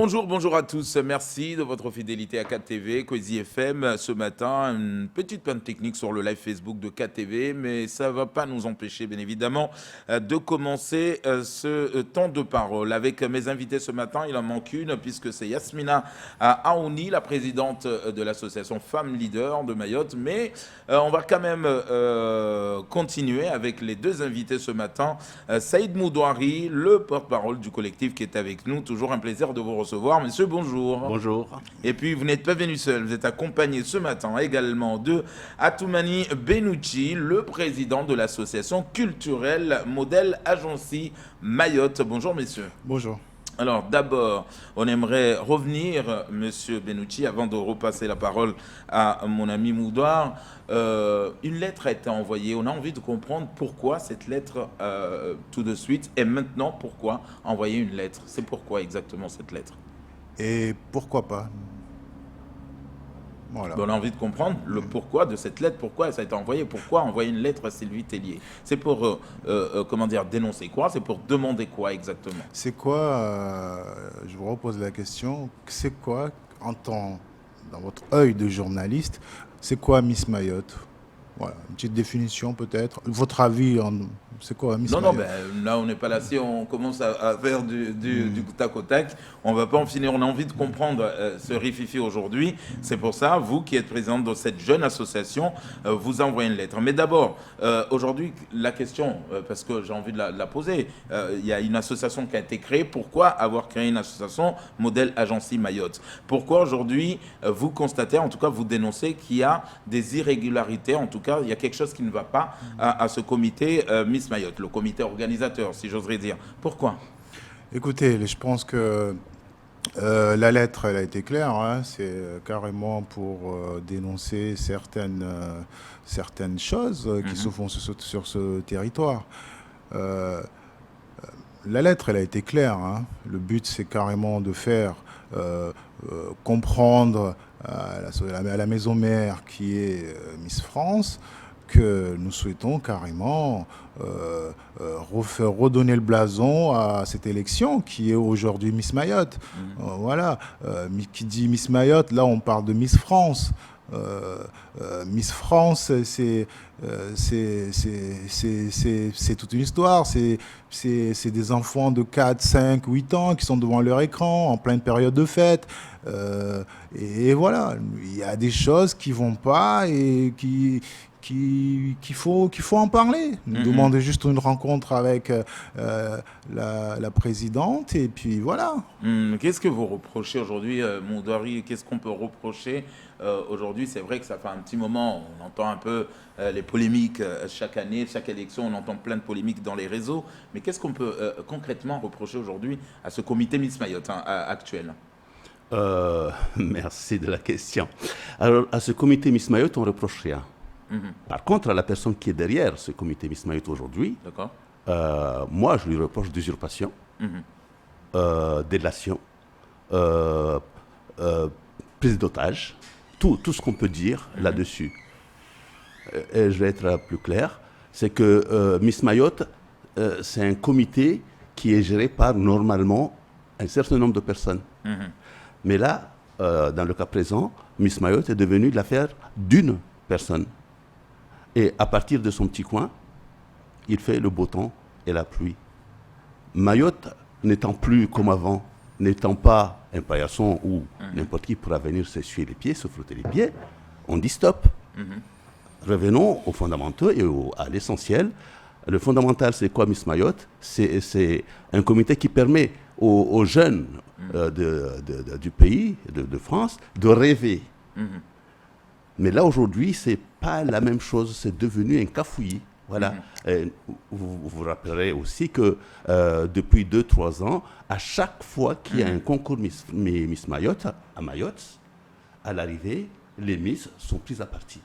Bonjour à tous. Merci de votre fidélité à 4TV, Cozy FM. Ce matin, une petite panne technique sur le live Facebook de 4TV, mais ça ne va pas nous empêcher, bien évidemment, de commencer ce temps de parole. Avec mes invités ce matin, il en manque une, puisque c'est Yasmina Aouni, la présidente de l'association Femmes Leaders de Mayotte. Mais on va quand même continuer avec les deux invités ce matin. Saïd Moudouari, le porte-parole du collectif qui est avec nous. Toujours un plaisir de vous recevoir. Monsieur, bonjour. Bonjour. Et puis, vous n'êtes pas venu seul. Vous êtes accompagné ce matin également de Atoumani Benouchi, le président de l'association culturelle Modèle Agency Mayotte. Bonjour, messieurs. Bonjour. Alors d'abord, on aimerait revenir, Monsieur Benouchi, avant de repasser la parole à mon ami Moudouar. Une lettre a été envoyée. On a envie de comprendre pourquoi cette lettre tout de suite. Et maintenant, pourquoi envoyer une lettre? C'est pourquoi exactement cette lettre? Et pourquoi pas? Voilà. On a envie de comprendre le pourquoi de cette lettre, pourquoi ça a été envoyé, pourquoi envoyer une lettre à Sylvie Tellier. C'est pour, comment dire, dénoncer quoi? C'est pour demander quoi exactement? C'est quoi, je vous repose la question, c'est quoi, dans votre œil de journaliste, c'est quoi Miss Mayotte? Voilà, une petite définition peut-être. Votre avis, c'est quoi Miss Mayotte? Non, là on n'est pas là. Si on commence à faire du tac au tac, on ne va pas en finir. On a envie de comprendre ce rififi aujourd'hui. C'est pour ça, vous qui êtes présidente de cette jeune association, vous envoyez une lettre. Mais d'abord, aujourd'hui, la question, parce que j'ai envie de la poser, il y a une association qui a été créée. Pourquoi avoir créé une association Modèle Agency Mayotte? Pourquoi aujourd'hui, vous constatez, en tout cas vous dénoncez qu'il y a des irrégularités, en tout cas il y a quelque chose qui ne va pas à ce comité Miss Mayotte, le comité organisateur, si j'oserais dire. Pourquoi? Écoutez, je pense que la lettre, elle a été claire. Hein, c'est carrément pour dénoncer certaines choses qui se font sur ce territoire. La lettre, elle a été claire. Hein. Le but, c'est carrément de faire comprendre à la maison mère qui est Miss France que nous souhaitons carrément redonner le blason à cette élection qui est aujourd'hui Miss Mayotte. Voilà. Qui dit Miss Mayotte, là on parle de Miss France. Miss France, c'est toute une histoire. C'est des enfants de 4, 5, 8 ans qui sont devant leur écran en pleine période de fête. Et voilà, il y a des choses qui vont pas et qu'il faut en parler. Nous demandons juste une rencontre avec la présidente et puis voilà. Qu'est-ce que vous reprochez aujourd'hui, Moudouari? Qu'est-ce qu'on peut reprocher aujourd'hui? C'est vrai que ça fait un petit moment, on entend un peu les polémiques chaque année, chaque élection, on entend plein de polémiques dans les réseaux. Mais qu'est-ce qu'on peut concrètement reprocher aujourd'hui à ce comité Miss Mayotte actuel? Merci de la question. Alors, à ce comité Miss Mayotte, on ne reproche rien. Par contre, à la personne qui est derrière ce comité Miss Mayotte aujourd'hui, moi, je lui reproche d'usurpation, délation, prise d'otage, tout ce qu'on peut dire là-dessus. Et je vais être plus clair, c'est que Miss Mayotte, c'est un comité qui est géré par, normalement, un certain nombre de personnes. Mais là, dans le cas présent, Miss Mayotte est devenue l'affaire d'une personne. Et à partir de son petit coin, il fait le beau temps et la pluie. Mayotte n'étant plus comme avant, n'étant pas un paillasson où n'importe qui pourra venir s'essuyer les pieds, se frotter les pieds, on dit stop. Revenons aux fondamentaux et à l'essentiel. Le fondamental, c'est quoi Miss Mayotte? C'est un comité qui permet aux jeunes du pays, de France, de rêver. Mais là, aujourd'hui, ce n'est pas la même chose. C'est devenu un cafouillis. Voilà. Vous vous rappellerez aussi que depuis 2-3 ans, à chaque fois qu'il y a un concours Miss Mayotte, à Mayotte, à l'arrivée, les Miss sont prises à partie.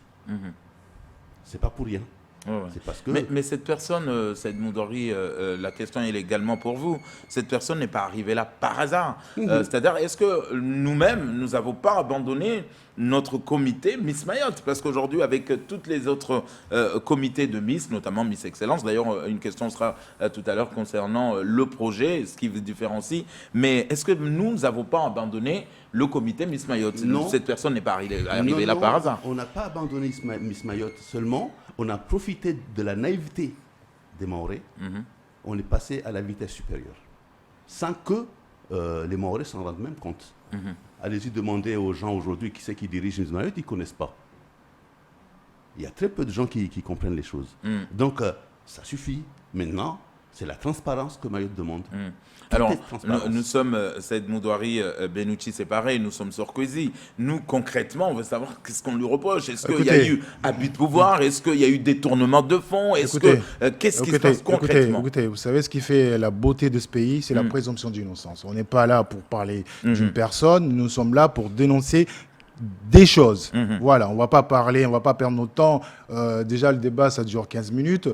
Ce n'est pas pour rien. Ouais, ouais. C'est parce que... Mais cette personne, cette Moudori, la question est également pour vous. Cette personne n'est pas arrivée là par hasard. C'est-à-dire, est-ce que nous-mêmes, nous n'avons pas abandonné notre comité Miss Mayotte? Parce qu'aujourd'hui, avec toutes les autres comités de Miss, notamment Miss Excellence, d'ailleurs, une question sera tout à l'heure concernant le projet, ce qui vous différencie. Mais est-ce que nous n'avons pas abandonné le comité Miss Mayotte? Non. Cette personne n'est pas arrivée Non, là non, par hasard. On n'a pas abandonné Miss Mayotte seulement, on a profité de la naïveté des Mahorais, on est passé à la vitesse supérieure, sans que les Mahorais s'en rendent même compte. Allez-y demander aux gens aujourd'hui qui c'est qui dirige Miss Mayotte, ils ne connaissent pas. Il y a très peu de gens qui comprennent les choses. Donc, ça suffit. Maintenant, c'est la transparence que Mayotte demande. Alors, nous sommes, Saïd Moudouari, Benouchi, c'est pareil, nous sommes Sarkozy. Nous, concrètement, on veut savoir qu'est-ce qu'on lui reproche. Est-ce qu'il y a eu abus de pouvoir? Est-ce qu'il y a eu détournement de fonds? Qu'est-ce qui se passe concrètement? Écoutez, vous savez ce qui fait la beauté de ce pays, c'est la présomption d'innocence. On n'est pas là pour parler d'une personne, nous sommes là pour dénoncer des choses. Voilà, on va pas parler, on va pas perdre notre temps. Déjà, le débat, ça dure 15 minutes.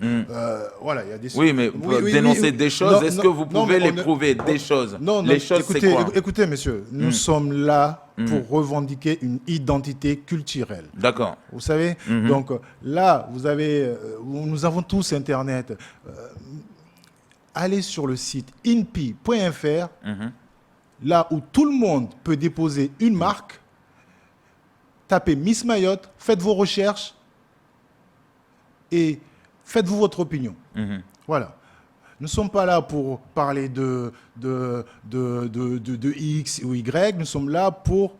Voilà, il y a des... Oui, mais dénoncer des choses, est-ce que vous pouvez les prouver, des choses? Les choses, c'est quoi? Écoutez, monsieur, nous sommes là pour revendiquer une identité culturelle. D'accord. Vous savez? Donc là, nous avons tous Internet. Allez sur le site inpi.fr, là où tout le monde peut déposer une marque. Tapez Miss Mayotte, faites vos recherches et faites-vous votre opinion. Voilà. Nous ne sommes pas là pour parler de X ou Y, nous sommes là pour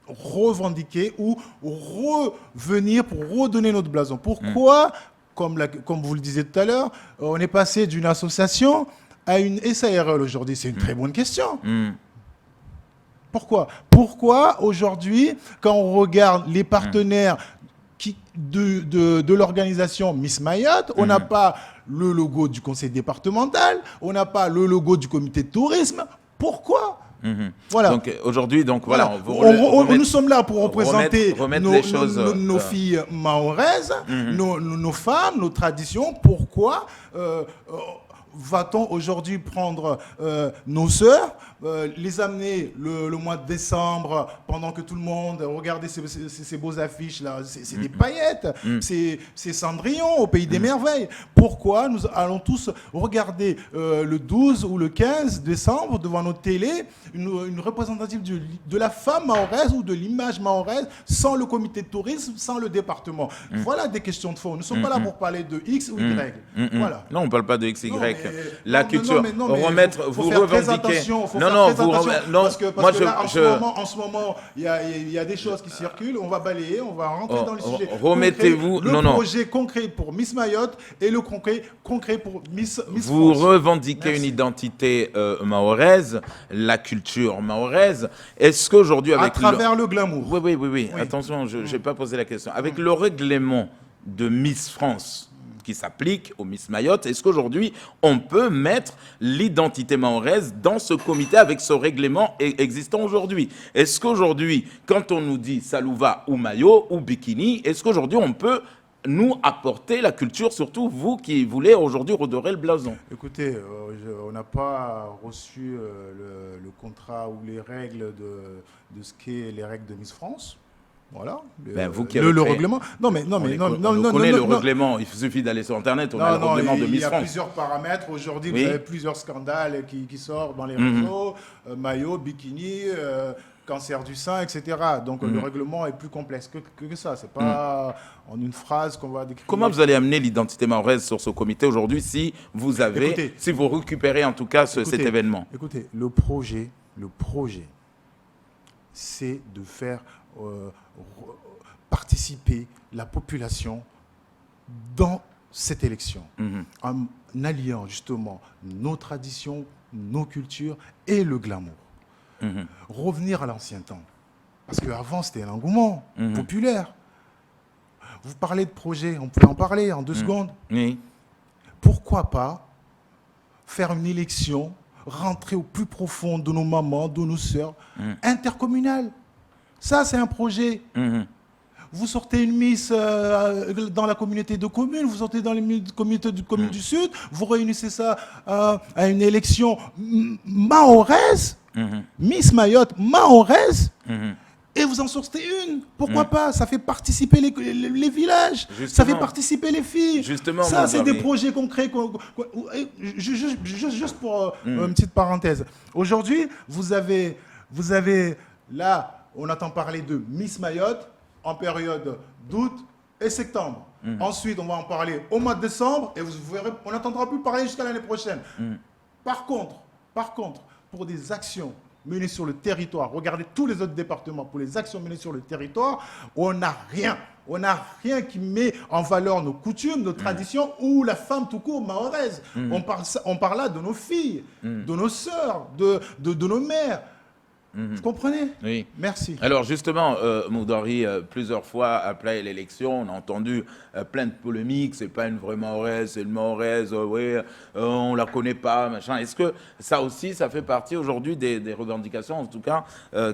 revendiquer ou revenir pour redonner notre blason. Pourquoi, comme vous le disiez tout à l'heure, on est passé d'une association à une SARL aujourd'hui? C'est une très bonne question. Pourquoi aujourd'hui, quand on regarde les partenaires de l'organisation Miss Mayotte, on n'a pas le logo du conseil départemental, on n'a pas le logo du comité de tourisme? Pourquoi? Voilà. Donc aujourd'hui, voilà. Nous sommes là pour représenter nos choses, filles mahoraises, nos femmes, nos traditions. Pourquoi va-t-on aujourd'hui prendre nos sœurs, les amener le mois de décembre, pendant que tout le monde, regardez ces beaux affiches là, c'est des paillettes, c'est Cendrillon au pays des merveilles. Pourquoi nous allons tous regarder le 12 ou le 15 décembre devant notre télé une représentative de la femme mahoraise ou de l'image mahoraise sans le comité de tourisme, sans le département? Voilà des questions de fond. Nous ne sommes pas là pour parler de X ou Y. Voilà. Non, on ne parle pas de X, Y. La culture, vous revendiquez. Parce que en ce moment, il y a des choses qui circulent. On va balayer, on va rentrer dans le sujet. Remettez-vous. Le projet concret pour Miss Mayotte et le concret pour Miss France. Vous revendiquez une identité mahoraise, la culture mahoraise. Est-ce qu'aujourd'hui, avec à travers le glamour. Oui. Attention, je n'ai pas posé la question. Avec le règlement de Miss France qui s'applique au Miss Mayotte, est-ce qu'aujourd'hui, on peut mettre l'identité mahoraise dans ce comité avec ce règlement existant aujourd'hui? Est-ce qu'aujourd'hui, quand on nous dit salouva ou maillot ou bikini, est-ce qu'aujourd'hui, on peut nous apporter la culture, surtout vous qui voulez aujourd'hui redorer le blason? Écoutez, on n'a pas reçu le contrat ou les règles de ce qu'est les règles de Miss France. Voilà. Vous qui avez le règlement. On connaît le règlement. Il suffit d'aller sur Internet. On a le règlement de Miss France. Il y a plusieurs paramètres. Aujourd'hui, vous avez plusieurs scandales qui sortent dans les réseaux. Maillot, bikini, cancer du sein, etc. Donc le règlement est plus complexe que ça. C'est pas en une phrase qu'on va décrire. Comment vous allez amener l'identité mahoraise sur ce comité aujourd'hui si vous récupérez en tout cas cet événement? Écoutez, le projet, c'est de faire participer la population dans cette élection, en alliant justement nos traditions, nos cultures et le glamour. Revenir à l'ancien temps. Parce qu'avant, c'était un engouement populaire. Vous parlez de projet, on peut en parler en 2 secondes. Oui. Pourquoi pas faire une élection, rentrer au plus profond de nos mamans, de nos sœurs, intercommunale? Ça, c'est un projet. vous sortez une Miss dans la communauté de communes, vous sortez dans les communautés de communes du Sud, vous réunissez ça à une élection mahoraise, Miss Mayotte mahoraise, et vous en sortez une. Pourquoi pas? Ça fait participer les villages, ça fait participer les filles. Justement, ça, c'est des projets concrets. Juste pour une petite parenthèse. Aujourd'hui, vous avez là, on entend parler de Miss Mayotte en période d'août et septembre. Ensuite, on va en parler au mois de décembre et vous verrez, on n'entendra plus parler jusqu'à l'année prochaine. Par contre, pour des actions menées sur le territoire, regardez tous les autres départements, pour les actions menées sur le territoire, on n'a rien. On n'a rien qui met en valeur nos coutumes, nos traditions ou la femme tout court mahoraise. On parle là de nos filles, de nos sœurs, de nos mères. Vous comprenez? Oui. Merci. Alors justement, Moudari, plusieurs fois après l'élection, on a entendu plein de polémiques. C'est pas une vraie mahoraise, c'est une mahoraise, on la connaît pas, machin. Est-ce que ça aussi, ça fait partie aujourd'hui des revendications, en tout cas,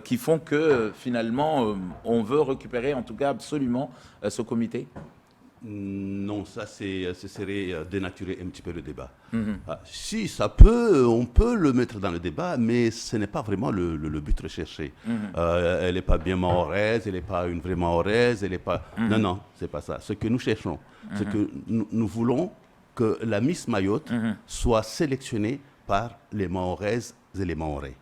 qui font que finalement, on veut récupérer, en tout cas, absolument ce comité? Non, ça ce serait dénaturer un petit peu le débat. Si, ça peut, on peut le mettre dans le débat, mais ce n'est pas vraiment le but recherché. Elle n'est pas bien mahoraise, elle n'est pas une vraie mahoraise, elle n'est pas... Non, c'est pas ça. Ce que nous cherchons, c'est que nous voulons que la Miss Mayotte soit sélectionnée par les mahoraises et les mahorais.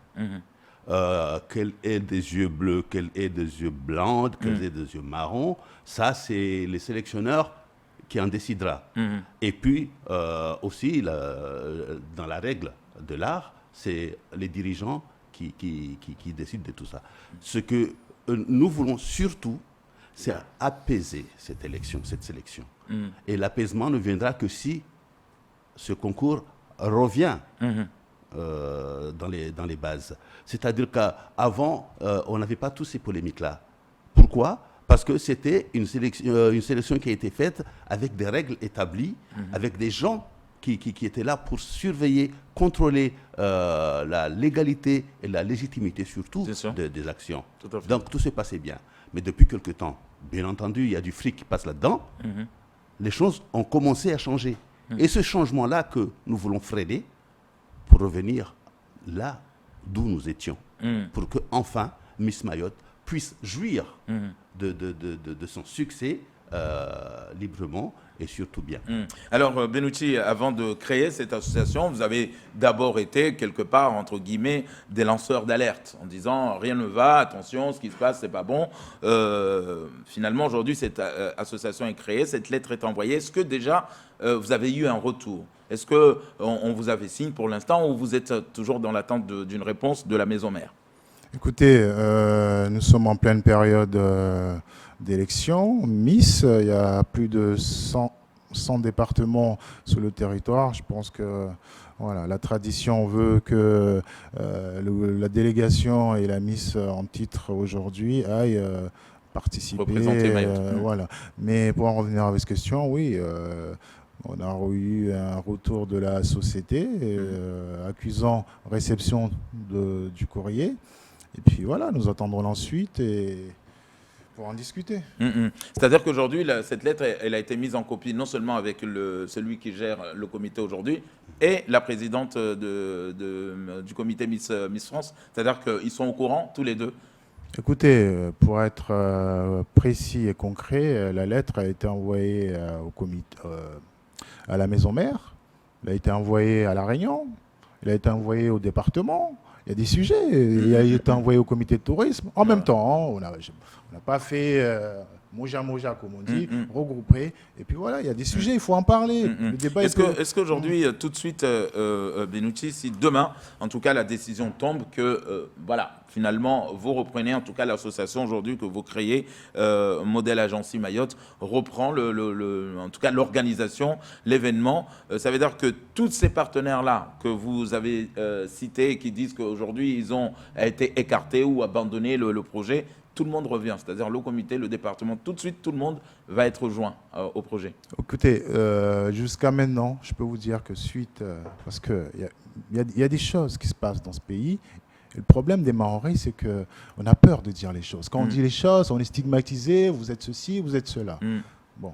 Qu'elle ait des yeux bleus, qu'elle ait des yeux blancs, qu'elle ait des yeux marrons, ça c'est les sélectionneurs qui en décidera. Et puis aussi, dans la règle de l'art, c'est les dirigeants qui décident de tout ça. Ce que nous voulons surtout, c'est apaiser cette sélection. Et l'apaisement ne viendra que si ce concours revient dans les bases. C'est-à-dire qu'avant, on n'avait pas tous ces polémiques-là. Pourquoi? Parce que c'était une sélection qui a été faite avec des règles établies, avec des gens qui étaient là pour surveiller, contrôler la légalité et la légitimité surtout des actions. Donc tout se passait bien. Mais depuis quelque temps, bien entendu, il y a du fric qui passe là-dedans, les choses ont commencé à changer. Et ce changement-là que nous voulons freiner, pour revenir là d'où nous étions, pour que enfin Miss Mayotte puisse jouir de son succès librement et surtout bien. Alors Benouti, avant de créer cette association, vous avez d'abord été quelque part, entre guillemets, des lanceurs d'alerte, en disant rien ne va, attention, ce qui se passe, c'est pas bon. Finalement, aujourd'hui, cette association est créée, cette lettre est envoyée. Est-ce que déjà, vous avez eu un retour? Est-ce qu'on vous a fait signe pour l'instant ou vous êtes toujours dans l'attente d'une réponse de la maison mère? Écoutez, nous sommes en pleine période d'élection. Miss, il y a plus de 100 départements sur le territoire. Je pense que voilà, la tradition veut que la délégation et la Miss en titre aujourd'hui aillent participer. Représenter Mayotte. Voilà. Mais pour en revenir à votre question, oui. On a eu un retour de la société accusant réception du courrier. Et puis voilà, nous attendrons l'ensuite pour en discuter. C'est-à-dire qu'aujourd'hui, cette lettre, elle a été mise en copie non seulement avec celui qui gère le comité aujourd'hui et la présidente du comité Miss France. C'est-à-dire qu'ils sont au courant, tous les deux. Écoutez, pour être précis et concret, la lettre a été envoyée au comité, à la maison mère, elle a été envoyée à La Réunion, elle a été envoyée au département. Il y a des sujets, il a été envoyé au comité de tourisme. En même temps, on n'a pas fait moja, comme on dit, regroupé. Et puis voilà, il y a des sujets, il faut en parler. Le débat est-ce qu'aujourd'hui, tout de suite, Benouti, si demain, en tout cas, la décision tombe que, voilà, finalement, vous reprenez, en tout cas, l'association aujourd'hui que vous créez, Modèle Agency Mayotte, reprend en tout cas l'organisation, l'événement. Ça veut dire que tous ces partenaires-là que vous avez cités et qui disent qu'aujourd'hui, ils ont été écartés ou abandonné le projet, tout le monde revient, c'est-à-dire le comité, le département, tout de suite, tout le monde va être joint au projet. Écoutez, jusqu'à maintenant, je peux vous dire que suite, parce qu'il y a des choses qui se passent dans ce pays, Le problème des Maoris, c'est qu'on a peur de dire les choses. Quand on dit les choses, on est stigmatisé, vous êtes ceci, vous êtes cela. Bon.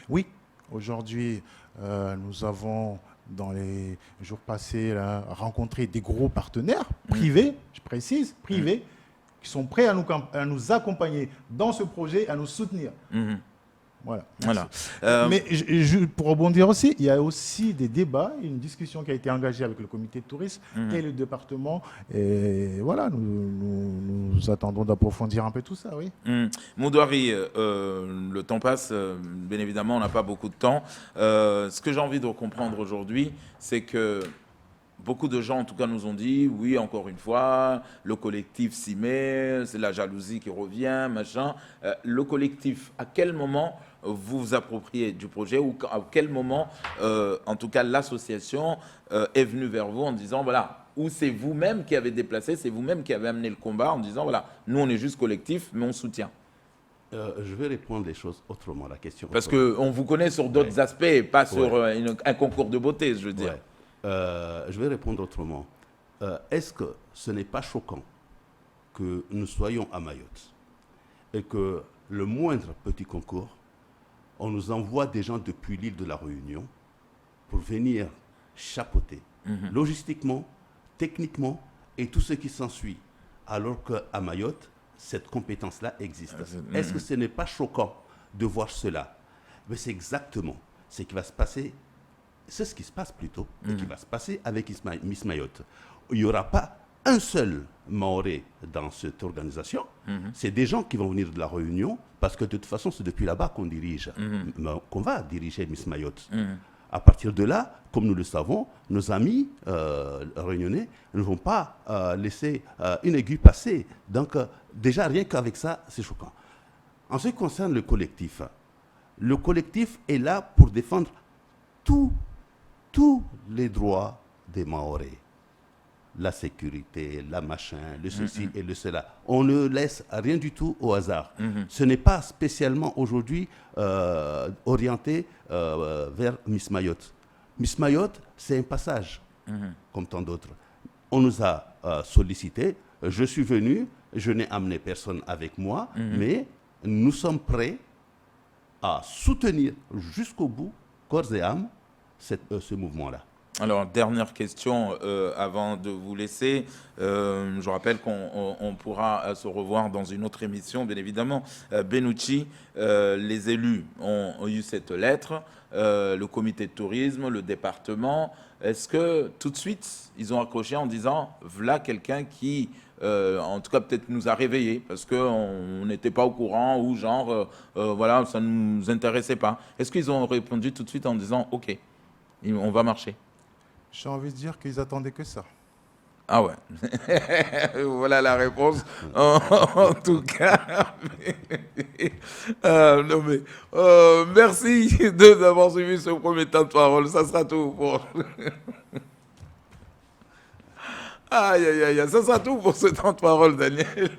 Oui, aujourd'hui, nous avons, dans les jours passés, là, rencontré des gros partenaires privés, je précise, privés, qui sont prêts à nous accompagner dans ce projet, à nous soutenir. Voilà. Mais pour rebondir aussi, il y a aussi des débats, une discussion qui a été engagée avec le comité de tourisme et le département. Et voilà, nous attendons d'approfondir un peu tout ça, oui. Moudouari, le temps passe, bien évidemment, on n'a pas beaucoup de temps. Ce que j'ai envie de comprendre aujourd'hui, c'est que beaucoup de gens, en tout cas, nous ont dit, oui, encore une fois, le collectif s'y met, c'est la jalousie qui revient, machin. Le collectif, à quel moment vous vous appropriez du projet ou à quel moment, en tout cas, l'association est venue vers vous en disant, voilà, ou c'est vous-même qui avez déplacé, c'est vous-même qui avez amené le combat en disant, voilà, nous, on est juste collectif, mais on soutient. Je vais répondre les choses autrement, la question. Parce qu'on vous connaît sur d'autres aspects, pas sur un concours de beauté, je veux dire. Je vais répondre autrement. Est-ce que ce n'est pas choquant que nous soyons à Mayotte et que le moindre petit concours, on nous envoie des gens depuis l'île de la Réunion pour venir chapeauter, logistiquement, techniquement et tout ce qui s'ensuit, alors qu'à Mayotte, cette compétence-là existe. Est-ce que ce n'est pas choquant de voir cela? Mais c'est exactement ce qui va se passer. C'est ce qui se passe plutôt, et qui va se passer avec Miss Mayotte. Il n'y aura pas un seul Maoré dans cette organisation. C'est des gens qui vont venir de la Réunion, parce que de toute façon, c'est depuis là-bas qu'on dirige, qu'on va diriger Miss Mayotte. À partir de là, comme nous le savons, nos amis réunionnais ne vont pas laisser une aiguille passer. Donc, déjà, rien qu'avec ça, c'est choquant. En ce qui concerne le collectif est là pour défendre tous les droits des Maorés. La sécurité, la machin, le ceci et le cela. On ne laisse rien du tout au hasard. Ce n'est pas spécialement aujourd'hui orienté vers Miss Mayotte. Miss Mayotte, c'est un passage, comme tant d'autres. On nous a sollicité. Je suis venu, je n'ai amené personne avec moi, mais nous sommes prêts à soutenir jusqu'au bout, corps et âme, ce mouvement-là. Alors, dernière question avant de vous laisser. Je rappelle qu'on pourra se revoir dans une autre émission, bien évidemment. Benouchi, les élus ont eu cette lettre, le comité de tourisme, le département. Est-ce que tout de suite, ils ont accroché en disant « voilà quelqu'un qui, en tout cas, peut-être nous a réveillés parce qu'on n'était pas au courant ou genre, voilà, ça ne nous intéressait pas ». Est-ce qu'ils ont répondu tout de suite en disant « ok, on va marcher ». J'ai envie de dire qu'ils attendaient que ça. Ah ouais. Voilà la réponse. En tout cas. Non mais, merci d'avoir suivi ce premier temps de parole. Ça sera tout pour... Aïe, aïe, aïe. Ça sera tout pour ce temps de parole, Daniel.